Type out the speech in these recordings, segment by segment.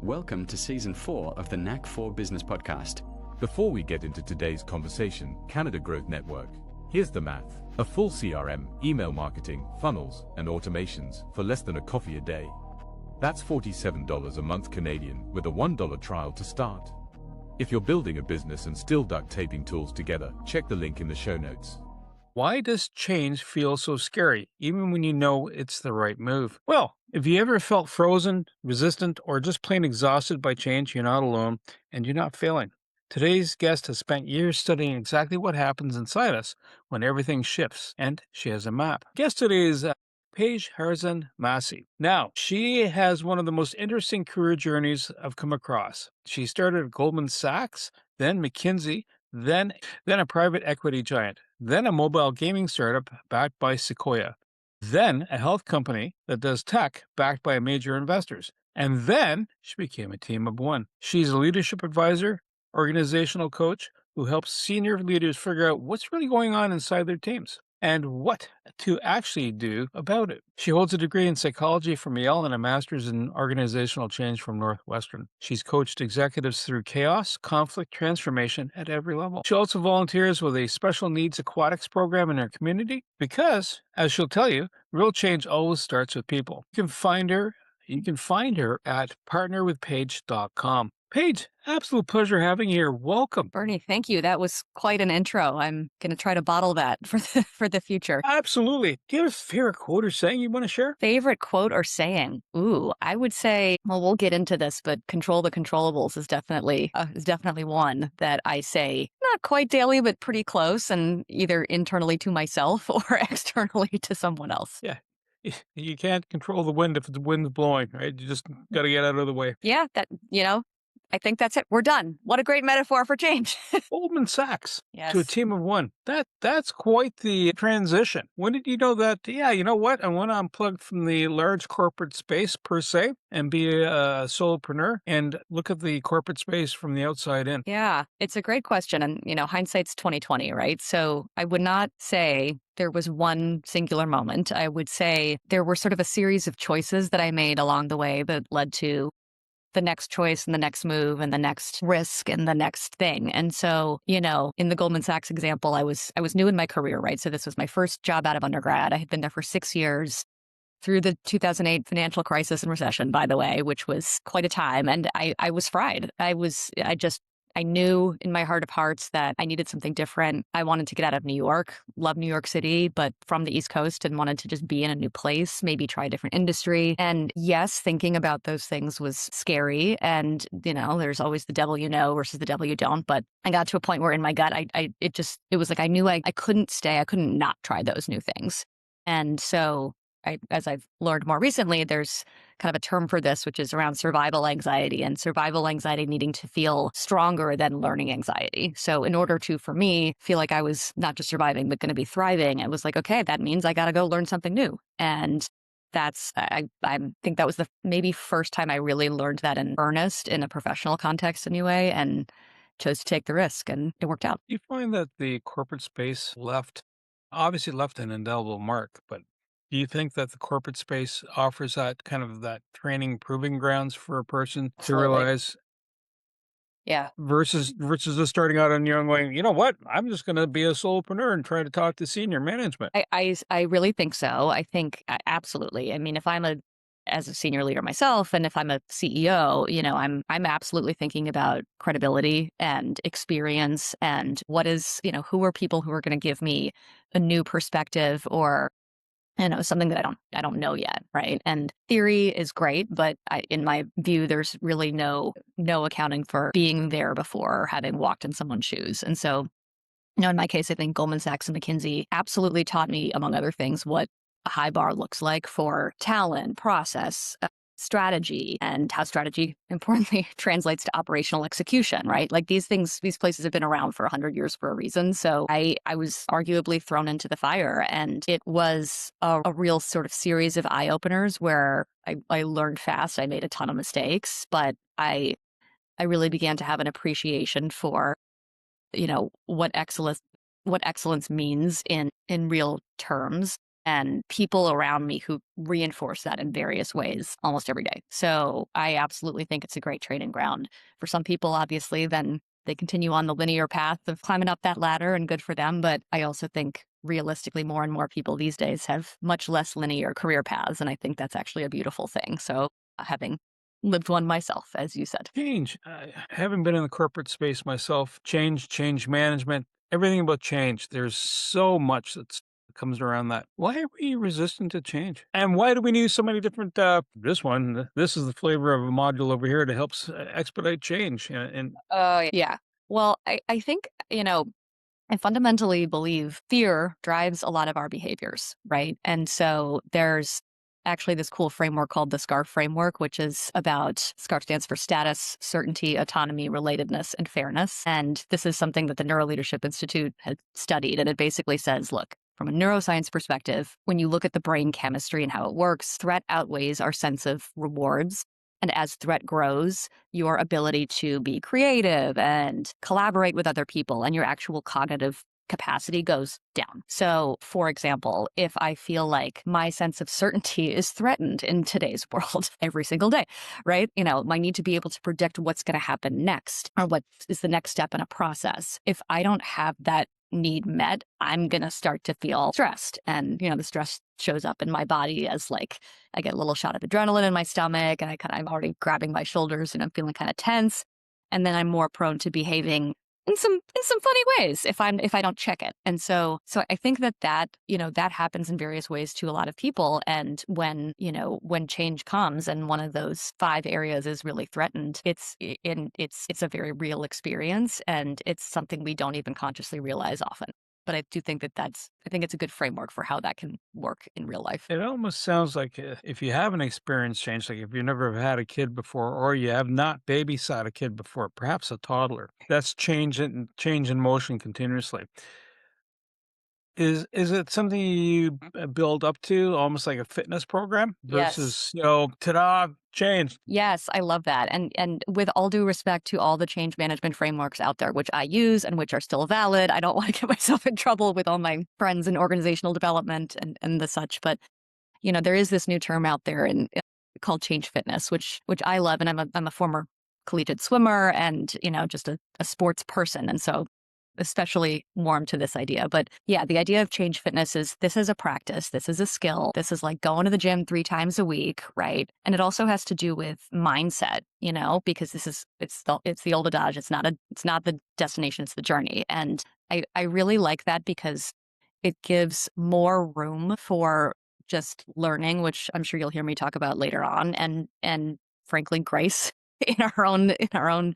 Welcome to Season 4 of the NAC 4 Business Podcast. Before we get into today's conversation, Canada Growth Network. Here's the math. A full CRM, email marketing, funnels, and automations for less than a coffee a day. That's $47 a month Canadian with a $1 trial to start. If you're building a business and still duct taping tools together, check the link in the show notes. Why does change feel so scary, even when you know it's the right move? Well, if you ever felt frozen, resistant, or just plain exhausted by change, you're not alone, and you're not failing. Today's guest has spent years studying exactly what happens inside us when everything shifts, and she has a map. Guest today is Paige Harazin-Masi. Now, she has one of the most interesting career journeys I've come across. She started at Goldman Sachs, then McKinsey, then a private equity giant, then a mobile gaming startup backed by Sequoia, then a health company that does tech backed by major investors, and then she became a team of one. She's a leadership advisor, organizational coach who helps senior leaders figure out what's really going on inside their teams and what to actually do about it. She holds a degree in psychology from Yale and a master's in organizational change from Northwestern. She's coached executives through chaos, conflict, transformation at every level. She also volunteers with a special needs aquatics program in her community because, as she'll tell you, real change always starts with people. You can find her at partnerwithpaige.com. Paige, absolute pleasure having you here. Welcome. Bernie, thank you. That was quite an intro. I'm going to try to bottle that for the future. Absolutely. Do you have a favorite quote or saying you want to share? Favorite quote or saying? Ooh, I would say, well, we'll get into this, but control the controllables is definitely one that I say not quite daily, but pretty close, and either internally to myself or externally to someone else. Yeah. You can't control the wind if the wind's blowing, right? You just got to get out of the way. Yeah, I think that's it. We're done. What a great metaphor for change. Goldman Sachs Yes. to a team of one. That's quite the transition. When did you know that, yeah, you know what? I want to unplug from the large corporate space per se and be a solopreneur and look at the corporate space from the outside in? Yeah, it's a great question. And, hindsight's 2020, right? So I would not say there was one singular moment. I would say there were sort of a series of choices that I made along the way that led to the next choice and the next move and the next risk and the next thing. And so, in the Goldman Sachs example, I was new in my career, right? So this was my first job out of undergrad. I had been there for 6 years through the 2008 financial crisis and recession, by the way, which was quite a time. And I was fried. I knew in my heart of hearts that I needed something different. I wanted to get out of New York, love New York City, but from the East Coast, and wanted to just be in a new place, maybe try a different industry. And yes, thinking about those things was scary. And, there's always the devil you know versus the devil you don't. But I got to a point where in my gut, it was like I knew I couldn't stay. I couldn't not try those new things. And so as I've learned more recently, there's kind of a term for this, which is around survival anxiety, and survival anxiety needing to feel stronger than learning anxiety. So in order to, for me, feel like I was not just surviving, but going to be thriving, it was like, okay, that means I got to go learn something new. And I think that was the maybe first time I really learned that in earnest in a professional context anyway, and chose to take the risk, and it worked out. You find that the corporate space obviously left an indelible mark, but do you think that the corporate space offers that kind of that training proving grounds for a person to realize? Yeah. Versus just starting out on your own going, you know what? I'm just going to be a solopreneur and try to talk to senior management. I really think so. I think absolutely. I mean, if as a senior leader myself, and if I'm a CEO, I'm absolutely thinking about credibility and experience and what is, who are people who are going to give me a new perspective or something that I don't know yet, right? And theory is great, but in my view, there's really no accounting for being there before or having walked in someone's shoes. And so, in my case, I think Goldman Sachs and McKinsey absolutely taught me, among other things, what a high bar looks like for talent, process, strategy, and how strategy, importantly, translates to operational execution, right? Like these places have been around for 100 years for a reason. So I was arguably thrown into the fire, and it was a real sort of series of eye-openers where I learned fast. I made a ton of mistakes, but I really began to have an appreciation for, what excellence means in real terms. and people around me who reinforce that in various ways almost every day. So I absolutely think it's a great training ground. For some people, obviously, then they continue on the linear path of climbing up that ladder, and good for them. But I also think realistically, more and more people these days have much less linear career paths. And I think that's actually a beautiful thing. So having lived one myself, as you said. Change. Having been in the corporate space myself, change management, everything about change. There's so much that comes around that. Why are we resistant to change? And why do we need so many different, this is the flavor of a module over here to help expedite change. Oh, yeah. Well, I think, I fundamentally believe fear drives a lot of our behaviors, right? And so there's actually this cool framework called the SCARF framework, which is about, SCARF stands for status, certainty, autonomy, relatedness, and fairness. And this is something that the Neuroleadership Institute has studied. And it basically says, look, from a neuroscience perspective, when you look at the brain chemistry and how it works, threat outweighs our sense of rewards. And as threat grows, your ability to be creative and collaborate with other people and your actual cognitive capacity goes down. So, for example, if I feel like my sense of certainty is threatened in today's world every single day, right? I need to be able to predict what's going to happen next or what is the next step in a process. If I don't have that need met, I'm going to start to feel stressed. And, the stress shows up in my body as like, I get a little shot of adrenaline in my stomach and I'm already grabbing my shoulders and I'm feeling kind of tense. And then I'm more prone to behaving in some funny ways if I don't check it. And so I think that that happens in various ways to a lot of people. And when change comes and one of those 5 areas is really threatened, it's a very real experience, and it's something we don't even consciously realize often. But I do think I think it's a good framework for how that can work in real life. It almost sounds like if you haven't experienced change, like if you never have had a kid before, or you have not babysat a kid before, perhaps a toddler, that's change in motion continuously. Is it something you build up to, almost like a fitness program versus, ta-da, change? Yes, I love that. And with all due respect to all the change management frameworks out there, which I use and which are still valid, I don't want to get myself in trouble with all my friends in organizational development and the such. But, there is this new term out there called change fitness, which I love. And I'm a former collegiate swimmer and, just a sports person. And so especially warm to this idea. But yeah, the idea of change fitness is this is a practice. This is a skill. This is like going to the gym 3 times a week, right? And it also has to do with mindset, because it's the old adage. It's not the destination, it's the journey. And I really like that because it gives more room for just learning, which I'm sure you'll hear me talk about later on, and frankly, grace in our own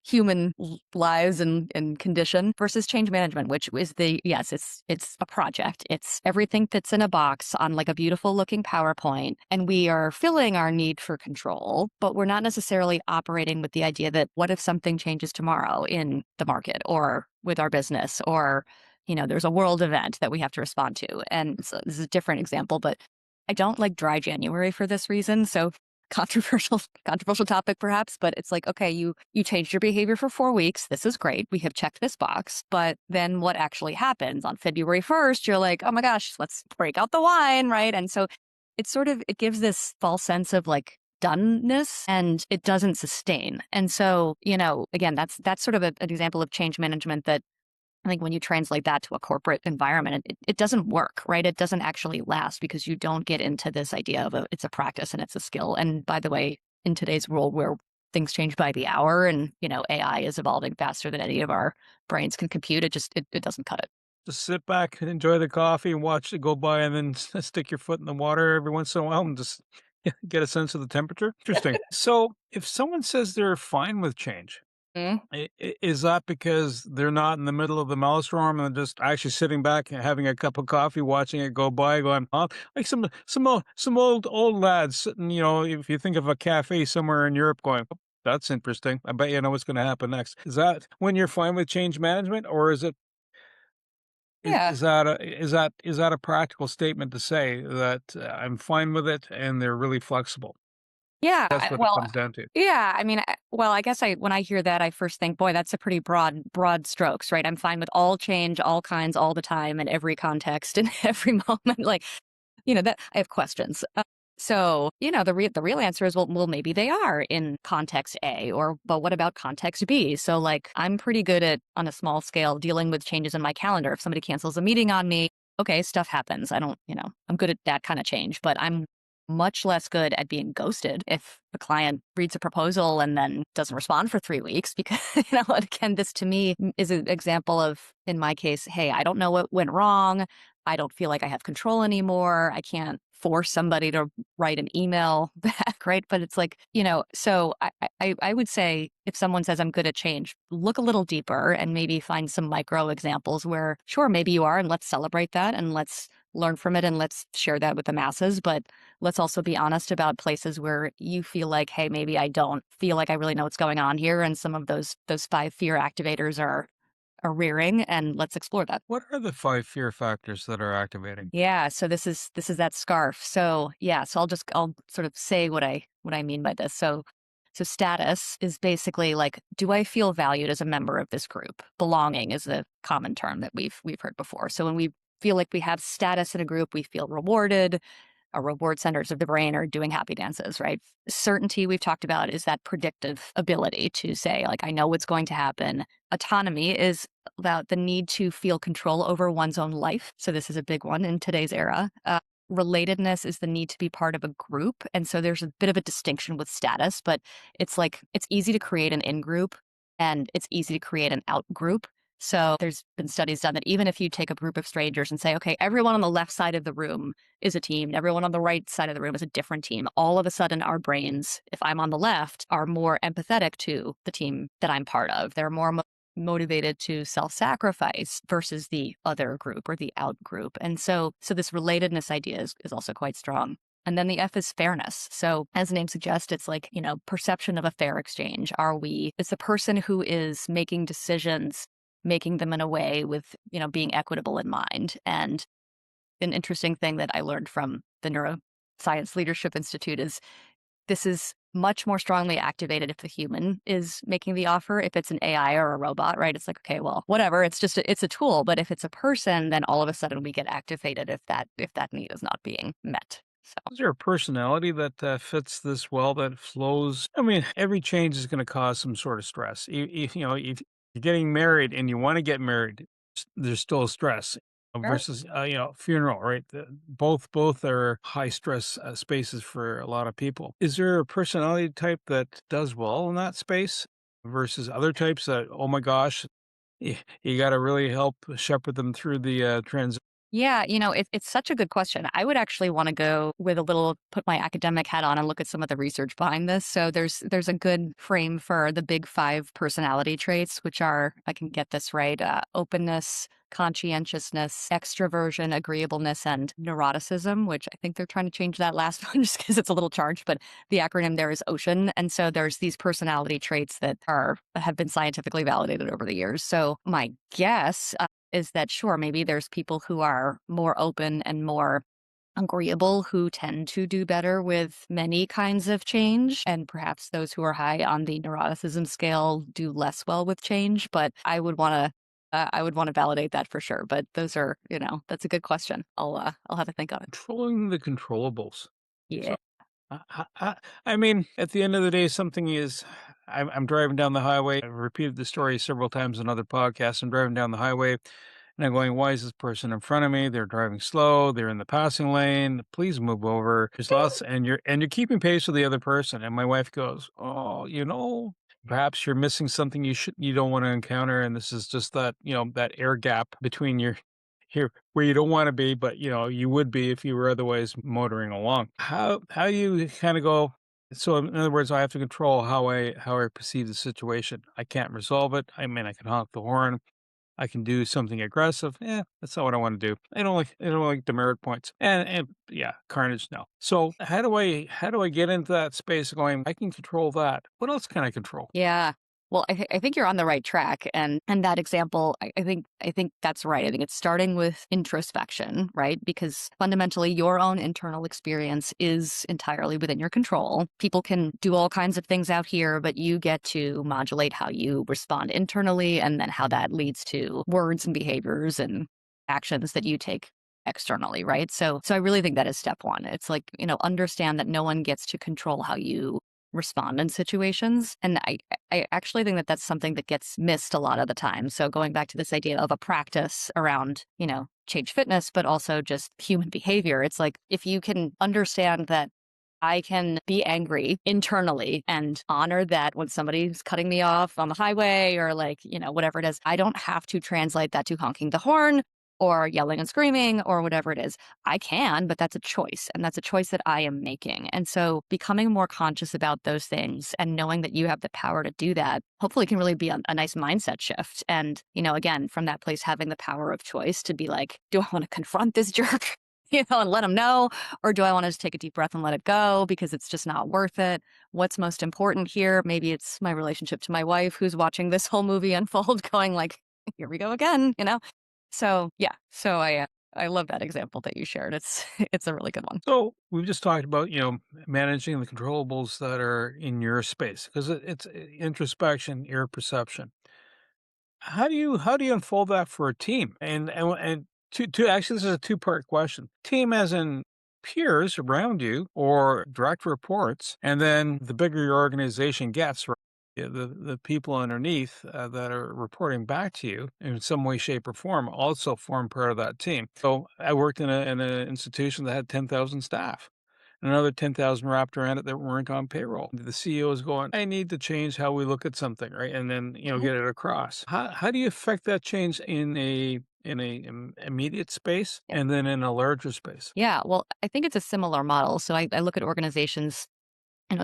human lives and condition, versus change management, which is it's a project. It's everything fits in a box on like a beautiful looking PowerPoint, and we are filling our need for control, but we're not necessarily operating with the idea that what if something changes tomorrow in the market or with our business, or there's a world event that we have to respond to. And so this is a different example, but I don't like dry January for this reason. So controversial topic perhaps, but it's like, okay, you changed your behavior for 4 weeks. This is great. We have checked this box, but then what actually happens on February 1st? You're like, oh my gosh, let's break out the wine, right? And so it gives this false sense of like doneness, and it doesn't sustain. And so, again, that's sort of an example of change management that I think when you translate that to a corporate environment, it doesn't work, right? It doesn't actually last because you don't get into this idea of it's a practice and it's a skill. And by the way, in today's world where things change by the hour and, AI is evolving faster than any of our brains can compute, it doesn't cut it. Just sit back and enjoy the coffee and watch it go by, and then stick your foot in the water every once in a while and just get a sense of the temperature. Interesting. So if someone says they're fine with change, is that because they're not in the middle of the maelstrom and just actually sitting back and having a cup of coffee, watching it go by, going, like some old lads sitting, if you think of a cafe somewhere in Europe, going, oh, that's interesting. I bet you know what's going to happen next. Is that when you're fine with change management, or is it? Yeah. Is that a practical statement to say that I'm fine with it and they're really flexible? Yeah. That's what it comes down to. Yeah. I mean, I guess when I hear that, I first think, boy, that's a pretty broad strokes, right? I'm fine with all change, all kinds, all the time, in every context, in every moment. Like, that I have questions. So, the real answer is, well, maybe they are in context A, but what about context B? So, like, I'm pretty good at, on a small scale, dealing with changes in my calendar. If somebody cancels a meeting on me, okay, stuff happens. I don't, I'm good at that kind of change, but I'm much less good at being ghosted if a client reads a proposal and then doesn't respond for 3 weeks because, again, this to me is an example of, in my case, hey, I don't know what went wrong. I don't feel like I have control anymore. I can't force somebody to write an email back, right? But it's like, so I would say if someone says I'm good at change, look a little deeper and maybe find some micro examples where, sure, maybe you are, and let's celebrate that and let's learn from it and let's share that with the masses. But let's also be honest about places where you feel like, hey, maybe I don't feel like I really know what's going on here. And some of those 5 fear activators are rearing, and let's explore that. What are the 5 fear factors that are activating? Yeah, so this is that scarf. So yeah, so I'll sort of say what I mean by this. So status is basically like, do I feel valued as a member of this group? Belonging is a common term that we've heard before. So when we feel like we have status in a group, we feel rewarded. Our reward centers of the brain are doing happy dances, right? Certainty, we've talked about, is that predictive ability to say, like, I know what's going to happen. Autonomy is about the need to feel control over one's own life. So this is a big one in today's era. Relatedness is the need to be part of a group. And so there's a bit of a distinction with status, but it's like, it's easy to create an in-group and it's easy to create an out-group. So there's been studies done that even if you take a group of strangers and say, okay, everyone on the left side of the room is a team, and everyone on the right side of the room is a different team, all of a sudden our brains, if I'm on the left, are more empathetic to the team that I'm part of. They're more motivated to self-sacrifice versus the other group or the out group. And so this relatedness idea is also quite strong. And then the F is fairness. So as the name suggests, it's like, perception of a fair exchange. Is the person who is making decisions, making them in a way with, being equitable in mind. And an interesting thing that I learned from the Neuroscience Leadership Institute is this is much more strongly activated if the human is making the offer. If it's an AI or a robot, right? It's like, okay, well, whatever. It's just it's a tool. But if it's a person, then all of a sudden we get activated if that need is not being met. So. Is there a personality that fits this well, that flows? I mean, every change is going to cause some sort of stress. If you're getting married and you want to get married, there's still stress. Versus, funeral, right? Both are high stress spaces for a lot of people. Is there a personality type that does well in that space versus other types that, oh my gosh, you got to really help shepherd them through the transition? Yeah, it's such a good question. I would actually want to go with put my academic hat on and look at some of the research behind this. So there's a good frame for the big 5 personality traits, which are, if I can get this right, openness, conscientiousness, extroversion, agreeableness, and neuroticism, which I think they're trying to change that last one just because it's a little charged, but the acronym there is OCEAN. And so there's these personality traits that have been scientifically validated over the years. So my guess is that, sure, maybe there's people who are more open and more agreeable who tend to do better with many kinds of change, and perhaps those who are high on the neuroticism scale do less well with change. But I would want to validate that for sure. But those are, that's a good question. I'll have to think on it. Controlling the controllables. Yeah. I mean, at the end of the day, I'm driving down the highway. I've repeated the story several times on other podcasts. I'm driving down the highway and I'm going, why is this person in front of me? They're driving slow. They're in the passing lane. Please move over. There's lots, and you're keeping pace with the other person. And my wife goes, oh, perhaps you're missing something you don't want to encounter. And this is just that, that air gap between here where you don't want to be, but you would be if you were otherwise motoring along. How do you kind of go? So in other words, I have to control how I perceive the situation. I can't resolve it. I mean, I can honk the horn. I can do something aggressive. That's not what I want to do. I don't like demerit points. And yeah, carnage. No. So how do I get into that space going, I can control that. What else can I control? Yeah. Well, I think you're on the right track, and that example, I think that's right. I think it's starting with introspection, right? Because fundamentally, your own internal experience is entirely within your control. People can do all kinds of things out here, but you get to modulate how you respond internally, and then how that leads to words and behaviors and actions that you take externally, right? So I really think that is step one. It's like, understand that no one gets to control how you respond in situations. And I actually think that that's something that gets missed a lot of the time. So going back to this idea of a practice around, change fitness, but also just human behavior, it's like if you can understand that I can be angry internally and honor that when somebody's cutting me off on the highway or like, whatever it is, I don't have to translate that to honking the horn or yelling and screaming or whatever it is. I can, but that's a choice. And that's a choice that I am making. And so becoming more conscious about those things and knowing that you have the power to do that, hopefully can really be a nice mindset shift. And, again, from that place, having the power of choice to be like, do I want to confront this jerk? And let them know, or do I want to just take a deep breath and let it go because it's just not worth it? What's most important here? Maybe it's my relationship to my wife who's watching this whole movie unfold going like, here we go again, So yeah, so I love that example that you shared. It's it's a really good one. So we've just talked about, managing the controllables that are in your space because it's introspection, your perception. How do you unfold that for a team? And two actually this is a two-part question. Team as in peers around you or direct reports, and then the bigger your organization gets, right? The people underneath that are reporting back to you in some way, shape, or form also form part of that team. So I worked in an institution that had 10,000 staff. Another 10,000 wrapped around it that weren't on payroll. The CEO is going, I need to change how we look at something, right? And then, Mhm. get it across. How do you affect that change in a immediate space Yeah. and then in a larger space? Yeah, well, I think it's a similar model. So I look at organizations,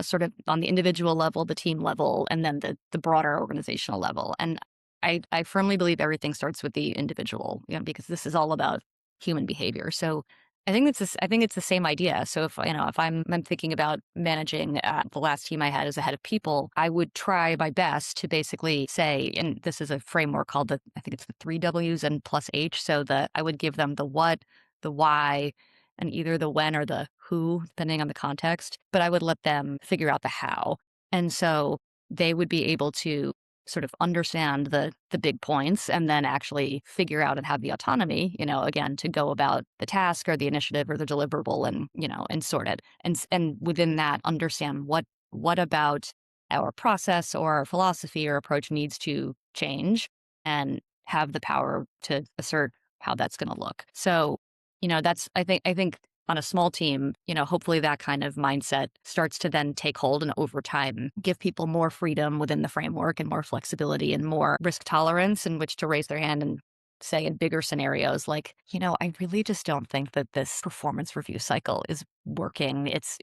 sort of on the individual level, the team level, and then the broader organizational level. And I firmly believe everything starts with the individual, because this is all about human behavior. So I think it's the same idea. So if I'm thinking about managing the last team I had as a head of people, I would try my best to basically say, and this is a framework called I think it's the three W's and plus H. So that I would give them the what, the why, and either the when or the who, depending on the context, but I would let them figure out the how. And so they would be able to sort of understand the big points and then actually figure out and have the autonomy, again, to go about the task or the initiative or the deliverable and, and sort it. And within that, understand what about our process or our philosophy or approach needs to change and have the power to assert how that's going to look. So that's I think on a small team, hopefully that kind of mindset starts to then take hold and over time give people more freedom within the framework and more flexibility and more risk tolerance in which to raise their hand and say in bigger scenarios like, I really just don't think that this performance review cycle is working. It's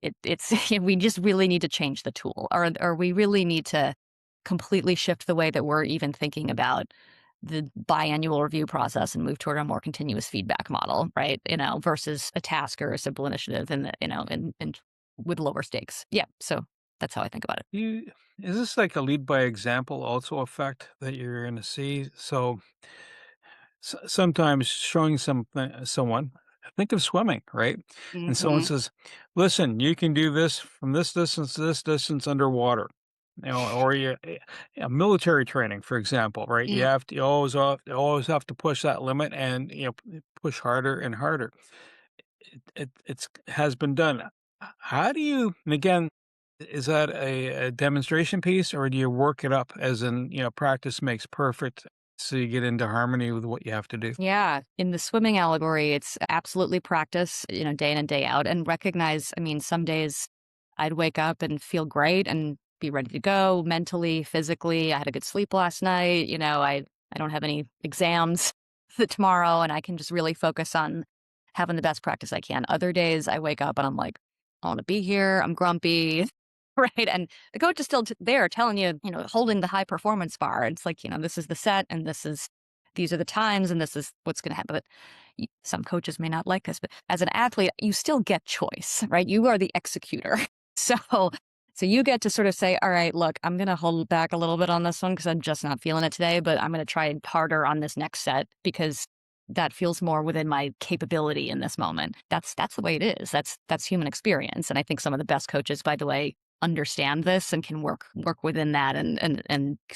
we just really need to change the tool or we really need to completely shift the way that we're even thinking about the biannual review process and move toward a more continuous feedback model, right? Versus a task or a simple initiative and with lower stakes. Yeah. So that's how I think about it. Is this like a lead by example also effect that you're going to see? So sometimes showing someone, think of swimming, right? And someone Hmm. says, "Listen, you can do this from this distance to this distance underwater." Or military training, for example, right? Yeah. You always have to push that limit and push harder and harder. It's has been done. How do you? And again, is that a demonstration piece, or do you work it up as in practice makes perfect, so you get into harmony with what you have to do? Yeah. In the swimming allegory, it's absolutely practice, day in and day out and recognize, I mean, some days I'd wake up and feel great and be ready to go mentally, physically. I had a good sleep last night. I don't have any exams tomorrow and I can just really focus on having the best practice I can. Other days I wake up and I'm like, I want to be here. I'm grumpy. Right. And the coach is still there telling you, holding the high performance bar. It's like, this is the set and these are the times and this is what's going to happen. But some coaches may not like this, but as an athlete, you still get choice, right? You are the executor. So, so you get to sort of say, all right, look, I'm going to hold back a little bit on this one because I'm just not feeling it today, but I'm going to try harder on this next set because that feels more within my capability in this moment. That's the way it is. That's human experience. And I think some of the best coaches, by the way, understand this and can work within that and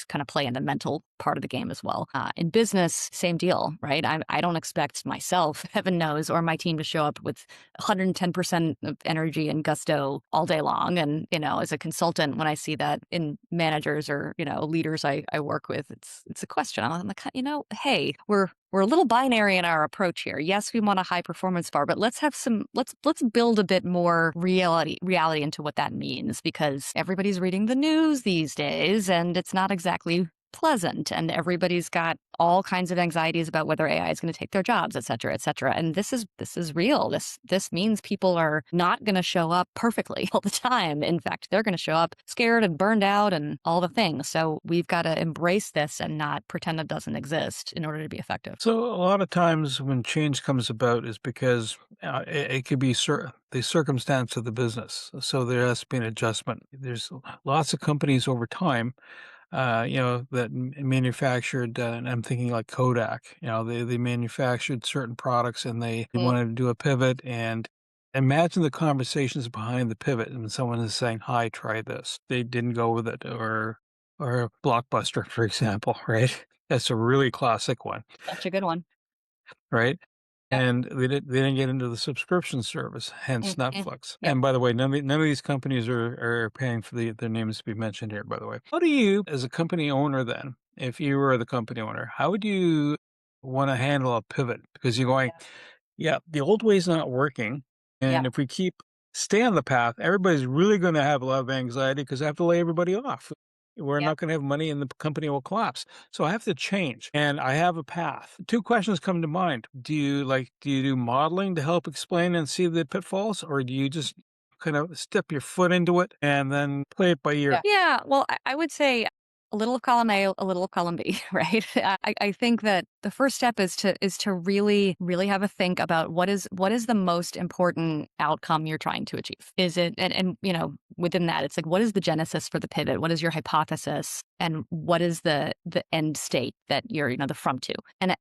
kind of play in the mental part of the game as well. In business, same deal, right? I don't expect myself, heaven knows, or my team to show up with 110% of energy and gusto all day long. And, as a consultant, when I see that in managers or, leaders I work with, it's a question. I'm like, hey, we're a little binary in our approach here. Yes, we want a high performance bar, but let's build a bit more reality into what that means, because everybody's reading the news these days and it's not exactly pleasant, and everybody's got all kinds of anxieties about whether AI is going to take their jobs, et cetera, et cetera. And this is real. This means people are not going to show up perfectly all the time. In fact, they're going to show up scared and burned out and all the things. So we've got to embrace this and not pretend it doesn't exist in order to be effective. So a lot of times when change comes about is because it could be the circumstance of the business. So there has to be an adjustment. There's lots of companies over time that manufactured, and I'm thinking like Kodak, they manufactured certain products and they wanted to do a pivot, and imagine the conversations behind the pivot when someone is saying, hi, try this. They didn't go with it, or Blockbuster, for example, right? That's a really classic one. That's a good one. Right? And they didn't get into the subscription service, hence Netflix. Yep. And by the way, none of these companies are paying for their names to be mentioned here, by the way. How do you, as a company owner then, if you were the company owner, how would you want to handle a pivot? Because you're going, the old way's not working. And if we stay on the path, everybody's really going to have a lot of anxiety because I have to lay everybody off. We're not going to have money and the company will collapse. So I have to change, and I have a path. Two questions come to mind. Do you do modeling to help explain and see the pitfalls, or do you just kind of step your foot into it and then play it by ear? Yeah. Well, I would say a little of column A, a little of column B, right? I think that the first step is to really, really have a think about what is the most important outcome you're trying to achieve. Is it, and within that, it's like, what is the genesis for the pivot? What is your hypothesis? And what is the end state that you're, the from to? And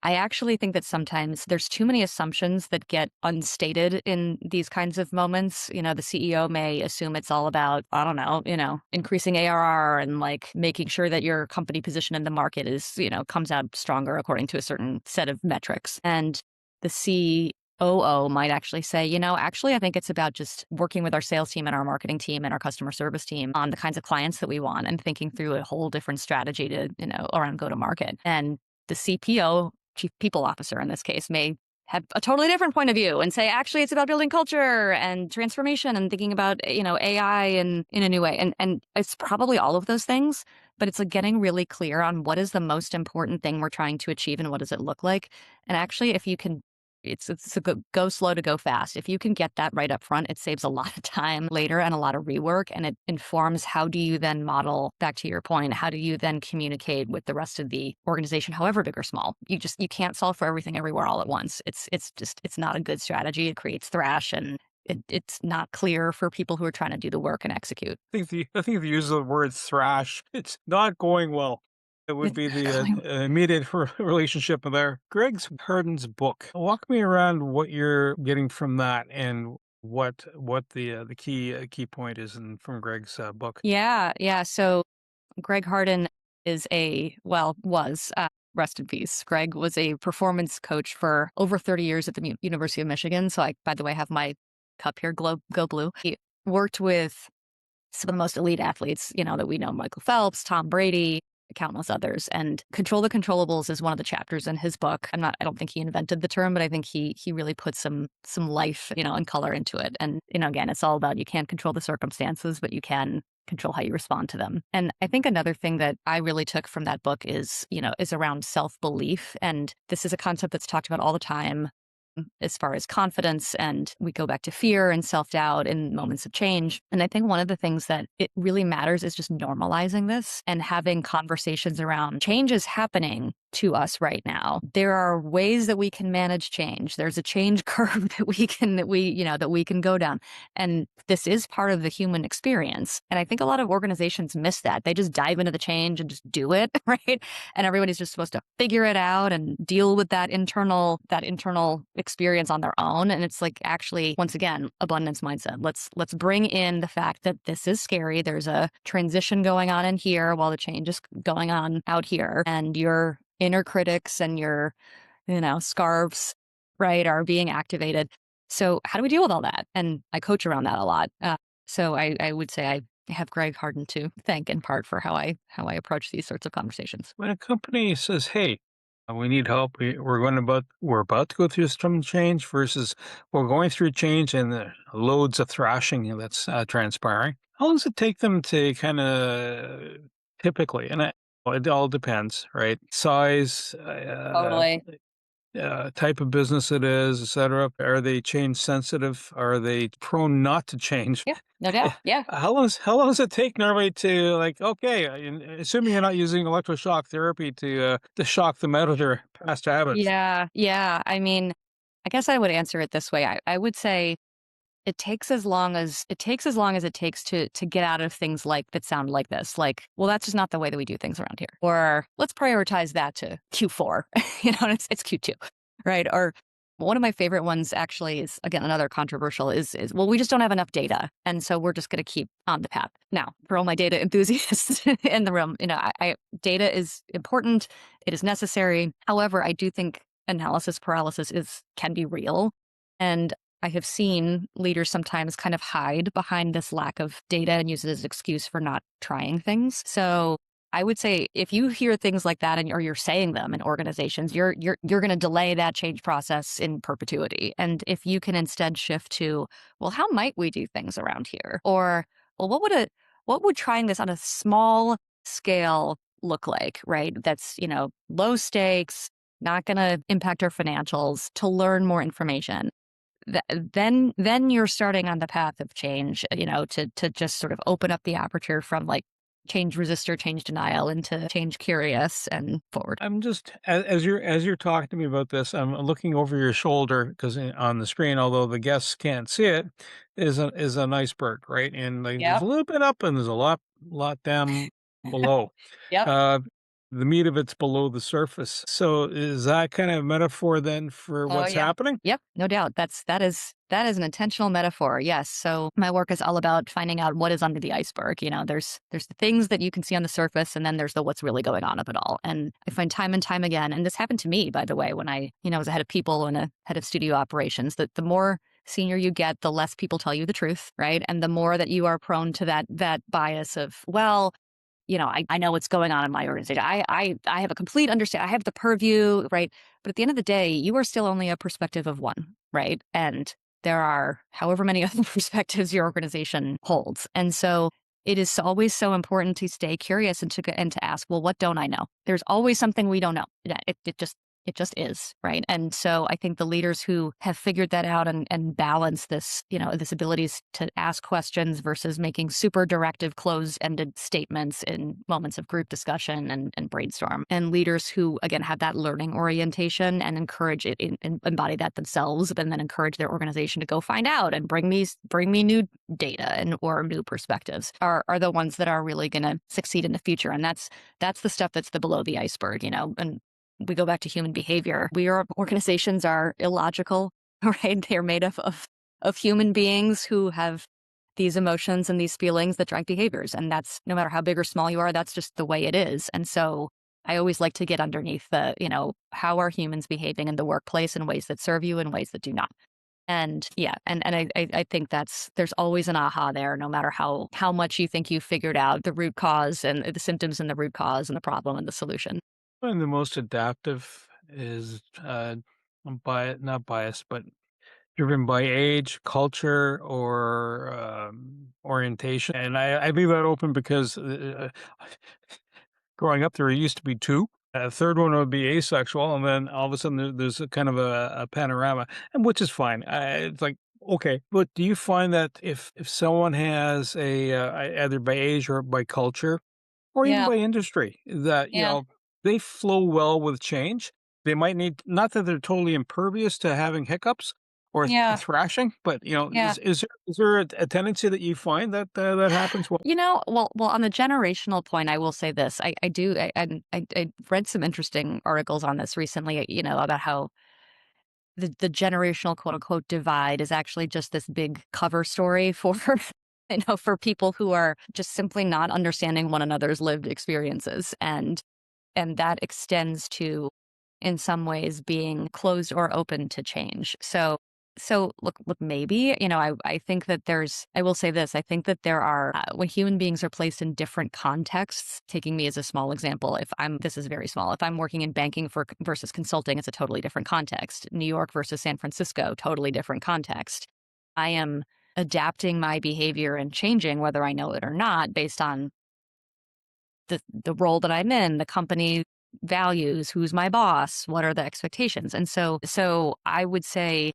I actually think that sometimes there's too many assumptions that get unstated in these kinds of moments. The CEO may assume it's all about, I don't know, increasing ARR and like making sure that your company position in the market is, comes out stronger according to a certain set of metrics. And the COO might actually say, actually, I think it's about just working with our sales team and our marketing team and our customer service team on the kinds of clients that we want and thinking through a whole different strategy to, around go to market. And the CPO, Chief People Officer in this case, may have a totally different point of view and say, actually, it's about building culture and transformation and thinking about, AI in a new way. And it's probably all of those things, but it's like getting really clear on what is the most important thing we're trying to achieve and what does it look like. And actually, if you can, it's a go slow to go fast. If you can get that right up front, it saves a lot of time later and a lot of rework, and it informs how do you then model, back to your point, how do you then communicate with the rest of the organization, however big or small. You can't solve for everything everywhere all at once. It's not a good strategy. It creates thrash, and it's not clear for people who are trying to do the work and execute. I think the use of the word thrash, it's not going well. It would be the immediate relationship there. Greg Hardin's book. Walk me around what you're getting from that and what the key point is from Greg's book. Yeah. So Greg Hardin is was rest in peace. Greg was a performance coach for over 30 years at the University of Michigan. So I, by the way, have my cup here, go blue. He worked with some of the most elite athletes, that we know, Michael Phelps, Tom Brady, countless others. And Control the Controllables is one of the chapters in his book. I don't think he invented the term, but I think he really put some life, and color into it. And, again, it's all about, you can't control the circumstances, but you can control how you respond to them. And I think another thing that I really took from that book is around self-belief. And this is a concept that's talked about all the time as far as confidence, and we go back to fear and self-doubt in moments of change. And I think one of the things that it really matters is just normalizing this and having conversations around change is happening. to us right now. There are ways that we can manage change. There's a change curve that we can go down. And this is part of the human experience. And I think a lot of organizations miss that. They just dive into the change and just do it, right? And everybody's just supposed to figure it out and deal with that internal experience on their own. And it's like, actually, once again, abundance mindset. Let's bring in the fact that this is scary. There's a transition going on in here while the change is going on out here. And your inner critics and your, scarves, right, are being activated. So how do we deal with all that? And I coach around that a lot. So I would say I have Greg Harden to thank in part for how I approach these sorts of conversations. When a company says, "Hey, we need help. We're about to go through some change," versus we're going through change and loads of thrashing that's transpiring. How long does it take them to kind of typically? And it all depends, right? Size, Totally. type of business it is, et cetera. Are they change sensitive? Are they prone not to change? Yeah, no doubt. Yeah. How long does it take normally to, like, okay, assuming you're not using electroshock therapy to shock them out of their past habits? Yeah. Yeah. I mean, I guess I would answer it this way. I would say it takes as long as it takes to get out of things like that sound like this. Like, well, that's just not the way that we do things around here. Or let's prioritize that to Q4. And it's Q2, right? Or one of my favorite ones actually is, again, another controversial is well, we just don't have enough data, and so we're just going to keep on the path. Now, for all my data enthusiasts in the room, data is important. It is necessary. However, I do think analysis paralysis can be real, and I have seen leaders sometimes kind of hide behind this lack of data and use it as an excuse for not trying things. So I would say if you hear things like that or you're saying them in organizations, you're going to delay that change process in perpetuity. And if you can instead shift to, well, how might we do things around here? Or, well, what would trying this on a small scale look like, right? That's, low stakes, not going to impact our financials, to learn more information. Then you're starting on the path of change, to just sort of open up the aperture from like change resistor, change denial into change curious and forward. I'm just as you're talking to me about this, I'm looking over your shoulder because on the screen, although the guests can't see it, is an iceberg, right? And like, there's Yep. a little bit up and there's a lot down below. Yep. The meat of it's below the surface. So is that kind of a metaphor then for Oh, what's yeah. happening? Yep, no doubt. That is an intentional metaphor. Yes. So my work is all about finding out what is under the iceberg. There's the things that you can see on the surface, and then there's the what's really going on of it all. And I find time and time again, and this happened to me, by the way, when I, was a head of people and a head of studio operations, that the more senior you get, the less people tell you the truth, right? And the more that you are prone to that bias of, well, I know what's going on in my organization. I have a complete understanding. I have the purview, right? But at the end of the day, you are still only a perspective of one, right? And there are however many other perspectives your organization holds. And so it is always so important to stay curious and to ask, well, what don't I know? There's always something we don't know. It just is, right? And so I think the leaders who have figured that out and balance this, this abilities to ask questions versus making super directive, closed-ended statements in moments of group discussion and brainstorm, and leaders who, again, have that learning orientation and encourage it and embody that themselves, and then encourage their organization to go find out and bring me new data or new perspectives are the ones that are really going to succeed in the future. And that's the stuff that's the below the iceberg, and we go back to human behavior. Organizations are illogical, right? They're made of human beings who have these emotions and these feelings that drive behaviors. And that's, no matter how big or small you are, that's just the way it is. And so I always like to get underneath how are humans behaving in the workplace in ways that serve you and ways that do not. And yeah, and I think there's always an aha there, no matter how much you think you've figured out the root cause and the symptoms and the root cause and the problem and the solution. And the most adaptive is not biased, but driven by age, culture, or orientation. And I leave that open because growing up, there used to be two. A third one would be asexual, and then all of a sudden there's a kind of a panorama, and which is fine. It's like, okay, but do you find that if someone has either by age or by culture or even Yeah. by industry, that Yeah. they flow well with change. They might need, not that they're totally impervious to having hiccups or Yeah. thrashing, but Yeah. is there a tendency that you find that that happens? Well, Well, on the generational point, I will say this. I read some interesting articles on this recently, about how the generational quote unquote divide is actually just this big cover story for for people who are just simply not understanding one another's lived experiences, and that extends to, in some ways, being closed or open to change. So look, maybe, I think that I will say this, I think that there are, when human beings are placed in different contexts, taking me as a small example, this is very small, if I'm working in banking versus consulting, it's a totally different context. New York versus San Francisco, totally different context. I am adapting my behavior and changing, whether I know it or not, based on the role that I'm in, the company values, who's my boss, what are the expectations. And so I would say,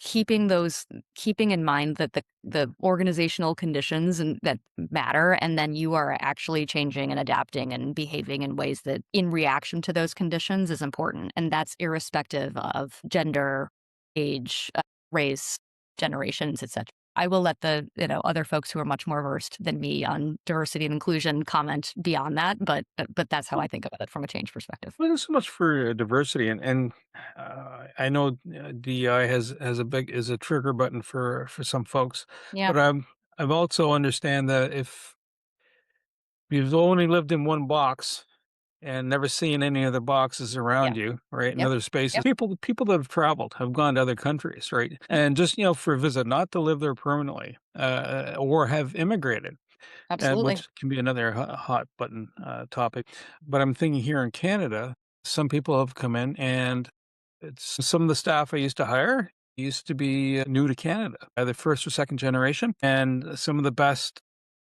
keeping in mind that the organizational conditions and that matter, and then you are actually changing and adapting and behaving in ways that in reaction to those conditions is important. And that's irrespective of gender, age, race, generations, etc. I will let the other folks who are much more versed than me on diversity and inclusion comment beyond that, but that's how I think about it from a change perspective. well, not so much for diversity, and I know DEI is a trigger button for some folks, Yeah. but I've also understand that if you've only lived in one box and never seen any other boxes Yeah. around you, right, in Yep. other spaces. Yep. People that have traveled have gone to other countries, right, and just for a visit, not to live there permanently, or have immigrated, Absolutely. which can be another hot button topic. But I'm thinking here in Canada, some people have come in, and it's some of the staff I used to hire used to be new to Canada, either first or second generation, and some of the best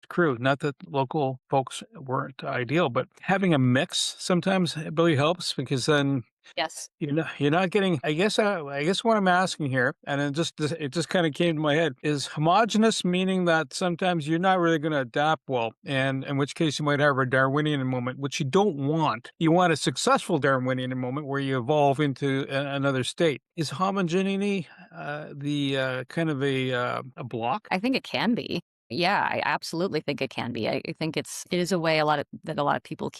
crew. Not that local folks weren't ideal, but having a mix sometimes it really helps, because then Yes. you're not getting. I guess what I'm asking here, and it just kind of came to my head, is homogenous, meaning that sometimes you're not really going to adapt well, and in which case you might have a Darwinian moment, which you don't want. You want a successful Darwinian moment where you evolve into another state. Is homogeneity the kind of a block? I think it can be. Yeah, I absolutely think it can be. I think it is a way that a lot of people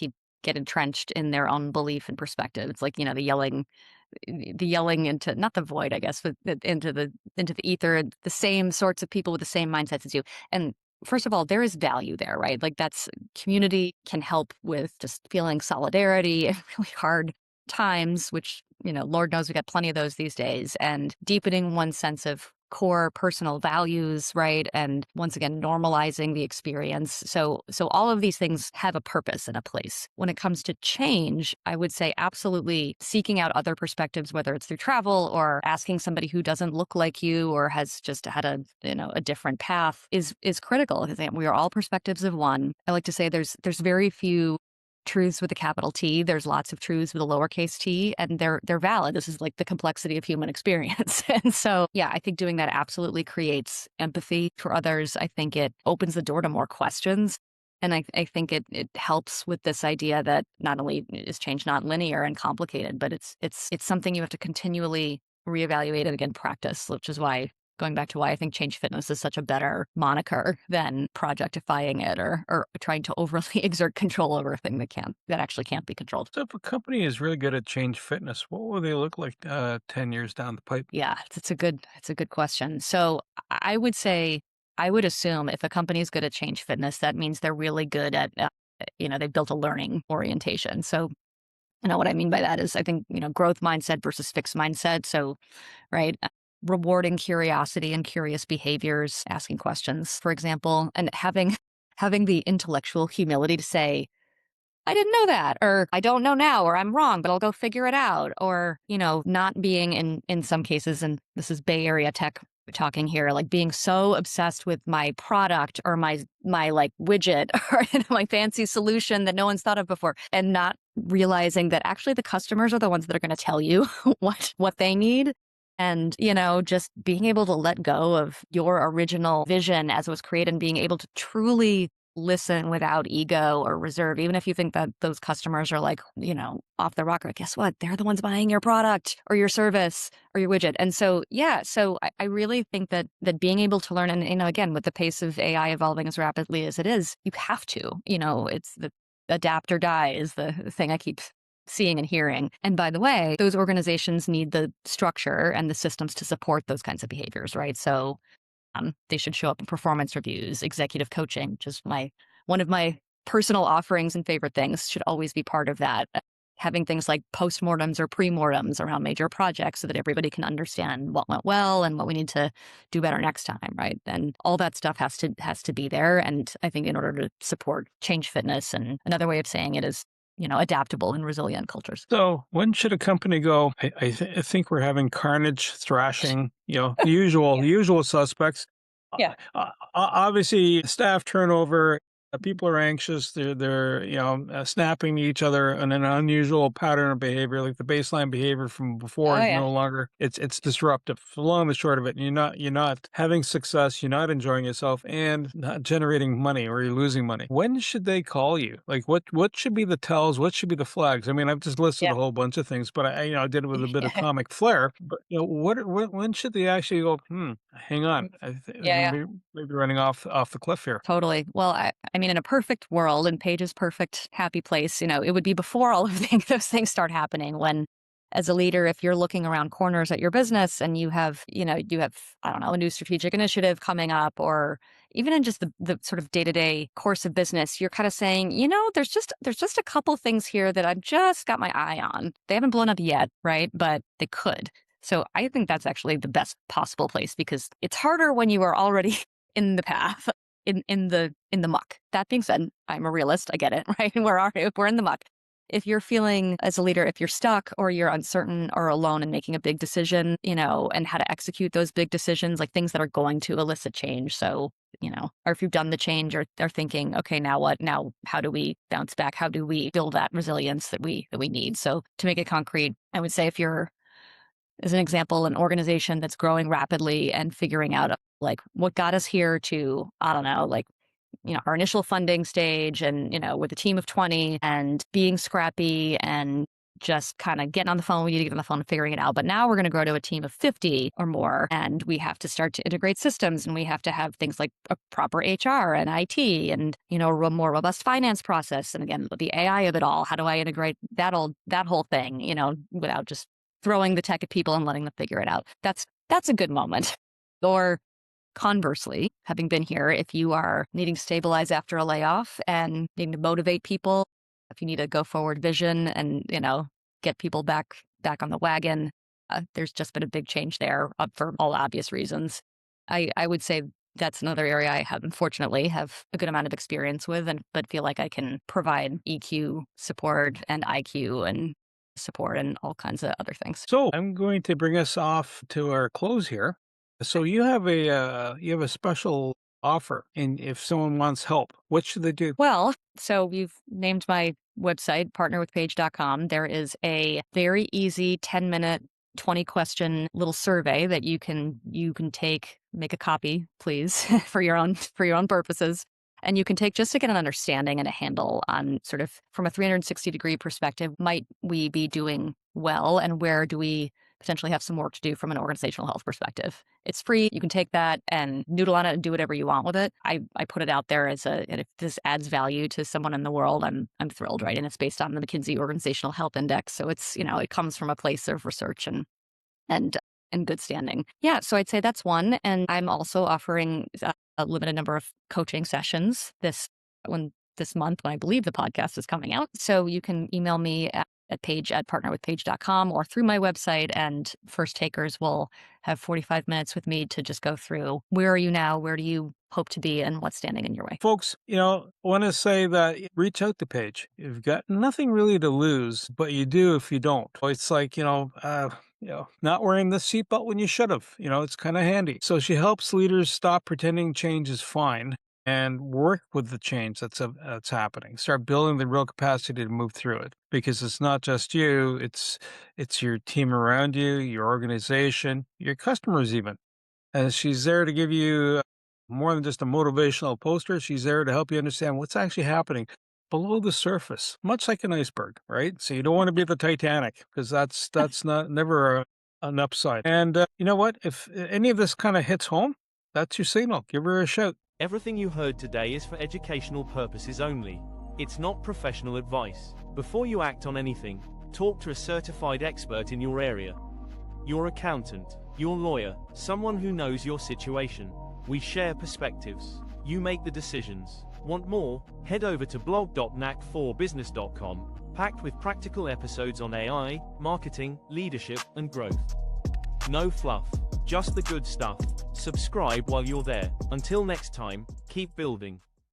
get entrenched in their own belief and perspective. It's like, the yelling into, not the void, I guess, but into the ether, the same sorts of people with the same mindsets as you. And first of all, there is value there, right? Like, that's community can help with just feeling solidarity in really hard times, which, Lord knows we got plenty of those these days, and deepening one's sense of core personal values, right? And once again, normalizing the experience. So all of these things have a purpose and a place. When it comes to change, I would say absolutely seeking out other perspectives, whether it's through travel or asking somebody who doesn't look like you or has just had a different path is critical, because we are all perspectives of one. I like to say there's very few truths with a capital T. There's lots of truths with a lowercase t, and they're valid. This is like the complexity of human experience. And so, yeah, I think doing that absolutely creates empathy for others. I think it opens the door to more questions. And I think it helps with this idea that not only is change not linear and complicated, but it's something you have to continually reevaluate and again practice, which is why, going back to why I think change fitness is such a better moniker than projectifying it or trying to overly exert control over a thing that actually can't be controlled. So if a company is really good at change fitness, what will they look like 10 years down the pipe? Yeah, it's a good question. So I would say, I would assume if a company is good at change fitness, that means they're really good at, they've built a learning orientation. So, what I mean by that is, I think, growth mindset versus fixed mindset. So, right, rewarding curiosity and curious behaviors, asking questions, for example, and having the intellectual humility to say, I didn't know that, or I don't know now, or I'm wrong, but I'll go figure it out. Or, not being in some cases, and this is Bay Area tech talking here, like being so obsessed with my product or my like widget or my fancy solution that no one's thought of before, and not realizing that actually the customers are the ones that are going to tell you what they need. And, just being able to let go of your original vision as it was created and being able to truly listen without ego or reserve, even if you think that those customers are like, off the rocker. Guess what? They're the ones buying your product or your service or your widget. And so, yeah, so I really think that being able to learn, and, again, with the pace of AI evolving as rapidly as it is, you have to, it's the adapt or die is the thing I keep seeing and hearing. And by the way, those organizations need the structure and the systems to support those kinds of behaviors, right? So they should show up in performance reviews, executive coaching, which is one of my personal offerings and favorite things, should always be part of that. Having things like postmortems or premortems around major projects so that everybody can understand what went well and what we need to do better next time, right? And all that stuff has to be there. And I think in order to support change fitness, and another way of saying it is, adaptable and resilient cultures. So when should a company go, I think we're having carnage, thrashing, the usual suspects? Yeah. Obviously, staff turnover, people are anxious. They're snapping to each other in an unusual pattern of behavior, like the baseline behavior from before is no longer. It's disruptive. The long and the short of it, you're not having success. You're not enjoying yourself, and not generating money, or you're losing money. When should they call you? Like what should be the tells? What should be the flags? I mean, I've just listed a whole bunch of things, but I did it with a bit of comic flair. But when should they actually go? Hang on, maybe running off the cliff here. Totally. Well, I mean, in a perfect world, in Paige's perfect happy place, it would be before all of those things start happening. When, as a leader, if you're looking around corners at your business and you have, I don't know, a new strategic initiative coming up, or even in just the sort of day-to-day course of business, you're kind of saying, there's just a couple things here that I've just got my eye on. They haven't blown up yet, right? But they could. So I think that's actually the best possible place, because it's harder when you are already in the path, in the muck. That being said, I'm a realist. I get it, right? We're in the muck. If you're feeling as a leader, if you're stuck or you're uncertain or alone in making a big decision, and how to execute those big decisions, like things that are going to elicit change. So, or if you've done the change or are thinking, okay, now what? Now, how do we bounce back? How do we build that resilience that we need? So to make it concrete, I would say if you're, as an example, an organization that's growing rapidly and figuring out like what got us here to, I don't know, like, our initial funding stage, and, with a team of 20 and being scrappy and just kind of getting on the phone. We need to get on the phone and figuring it out. But now we're going to grow to a team of 50 or more, and we have to start to integrate systems, and we have to have things like a proper HR and IT and, a more robust finance process. And again, the AI of it all. How do I integrate that whole thing, without just throwing the tech at people and letting them figure it out? That's a good moment. Or conversely, having been here, if you are needing to stabilize after a layoff and needing to motivate people, if you need a go forward vision and, get people back on the wagon, there's just been a big change there, for all obvious reasons. I would say that's another area I unfortunately have a good amount of experience with, but feel like I can provide EQ support and IQ and support and all kinds of other things. So I'm going to bring us off to our close here. So you have a special offer, and if someone wants help, what should they do? Well, so you've named my website, partnerwithpaige.com. There is a very easy 10-minute, 20-question little survey that you can take, make a copy, please, for your own purposes. And you can take just to get an understanding and a handle on sort of from a 360-degree perspective, might we be doing well, and where do we potentially have some work to do from an organizational health perspective. It's free. You can take that and noodle on it and do whatever you want with it. I put it out there and if this adds value to someone in the world, I'm thrilled, right? And it's based on the McKinsey Organizational Health Index. So it's, it comes from a place of research and good standing. Yeah. So I'd say that's one. And I'm also offering a limited number of coaching sessions this month when I believe the podcast is coming out. So you can email me at Paige@partnerwithpaige.com or through my website, and first takers will have 45 minutes with me to just go through where are you now, where do you hope to be, and what's standing in your way. Folks, I want to say that reach out to Paige. You've got nothing really to lose, but you do if you don't. It's like, not wearing the seatbelt when you should have. It's kind of handy. So she helps leaders stop pretending change is fine and work with the change that's happening. Start building the real capacity to move through it, because it's not just you, it's your team around you, your organization, your customers even. And she's there to give you More than just a motivational poster, she's there to help you understand what's actually happening below the surface, much like an iceberg, right? So you don't want to be the Titanic because that's not never an upside. And you know what? If any of this kind of hits home, that's your signal. Give her a shout. Everything you heard today is for educational purposes only. It's not professional advice. Before you act on anything, talk to a certified expert in your area. Your accountant, your lawyer, someone who knows your situation. We share perspectives. You make the decisions. Want more? Head over to blog.knack4business.com, packed with practical episodes on AI, marketing, leadership, and growth. No fluff, just the good stuff. Subscribe while you're there. Until next time, keep building.